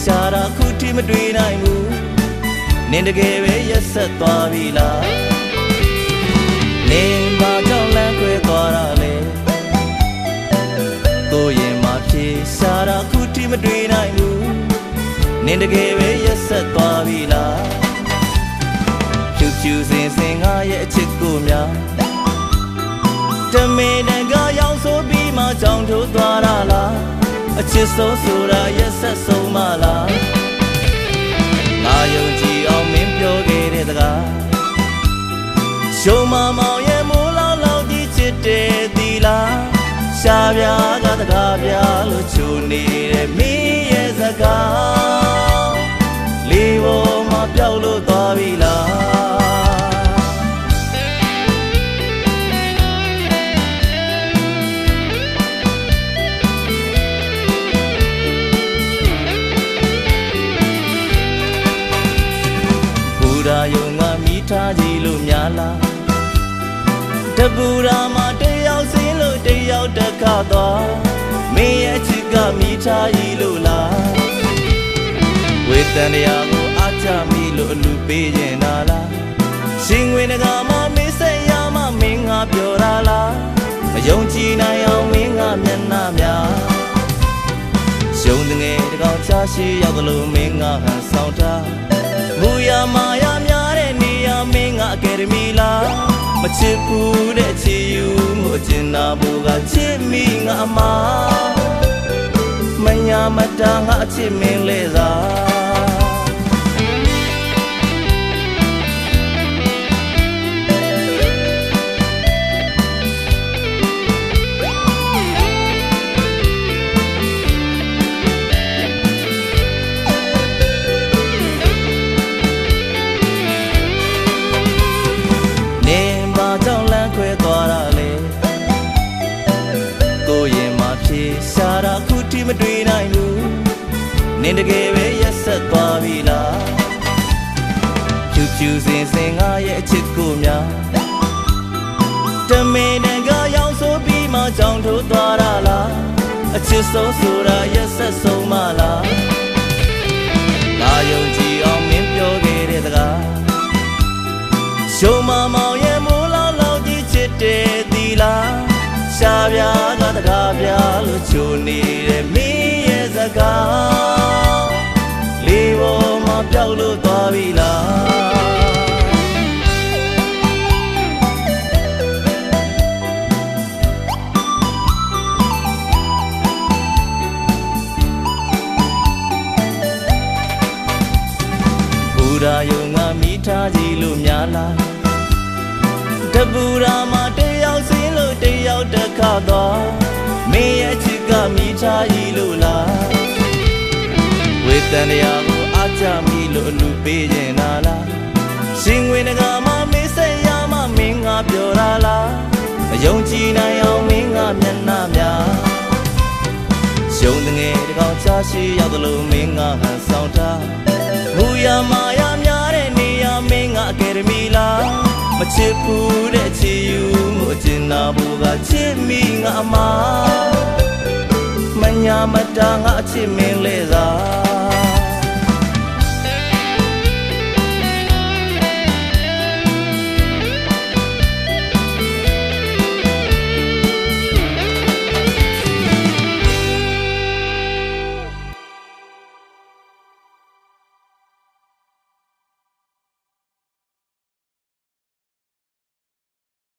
ရှာတာခုထိမတွေ့နိုင်ဘူးနင်တကယ်ပဲရက်ဆက်သွားပြီလားနင်ဘာကြောင့်လမ်းခွဲသွားတာလဲကိုရင်မဖြေရှာတာခုထိမတွေ့နိုင်ဘူးနင်တကယ်ပဲရက်ဆက်သွားပြီလားဖြူဖြူစင်စင်ငါရဲ့အချစ်ကိုများတမေနံကရောက်ဆိုပြီးမှကြောင်ထိုးသွားတာလားအချစ်ဆုံးဆိုတာရက်ဆက်ဆုံးမလားငါယုံကြည်အောင်မင်းပြောခဲ့တဲ့စကားရှုံးမမောင်ရဲ့မိုးလောက်လောက်ကြီးချစ်တယ်သီလားရှားပြားကတကားပြားလို့ချူနေတဲ့မင်းရဲ့စကားလေးပေါ်မှာပျောက်လို့သွားပြီလားဒါယုံငါမိထားကြည့်လို့များလားတပူရာမှာတယောက်စင်းလို့တယောက်တက်ခါသွားမင်းရဲ့ချစ်ကမိထားကြည့်လို့လားဝေတန်တရားကိုအားချမိလို့အလူပေးခြင်းနာလားရှင်ဝင်ကမှမင်းဆက်ရမှမင်းငါပြောတာလားမယုံကြည်နိုင်အောင်မင်းငါမျက်နှာများရှုံးငယ်တကောင်ချာရှိရောက်သလိုမင်းငါဟန်ဆောင်ထားမူရမာရများတဲ့နေရာမင်းကအကယ်ဒမီလားမချစ်ဘူးတဲ့ချီယူမှုအကျဉ်းနာဖို့ကချစ်မိငါမမညာမတာငါအချစ်မင်းလဲစားရှာတာခုထိမတွေ့နိုင်ဘူးနင်တကယ်ပဲရက်ဆက်သွားပြီလားဖြူဖြူစင်စင်ငါရဲ့အချစ်ကိုများတမေနံကရောက်ဆိုပြီးမှကြောင်ထိုးသွားတာလားအချစ်ဆုံးဆိုတာရက်ဆက်ဆုံးမလားငါယုံကြည်အောင်မင်းပြောခဲ့တဲ့စကားရှုံးမမောင်ရဲ့မိုးလောက်လောက်ကြီးချစ်တယ်သီလားရှားပြားကတကားပြားလို့ချိုနေတဲ့မင်းရဲ့စကားလေးပေါ်မှာပျောက်လို့သွားပြီလားဘူရာယုံငါမိထားကြည့်လို့များလားတပူရာမှာတယောက်စင်းလို့တယောက်တက်ခါသွားမင်းရဲ့ချစ်ကမိထားရည်လို့လားဝေတန်တရားကိုအားချမိလို့အလူပေးခြင်းနာလားရှင်ဝင်ကမှမင်းဆက်ရမှမင်းငါပြောတာလားမယုံကြည်နိုင်အောင်မင်းငါမျက်နှာများရှုံးငယ်တကောင်ချာရှိရောက်သလိုမင်းငါဟန်ဆောင်ထားမူရမာရများတဲ့နေရာမင်းငါအကယ်ဒမီလားမချစ်ဘူးတဲ့ချီယူမှုအကျဉ်းနာဖို့ကချစ်မိငါမမညာမတာငါအချစ်မင်းလဲစား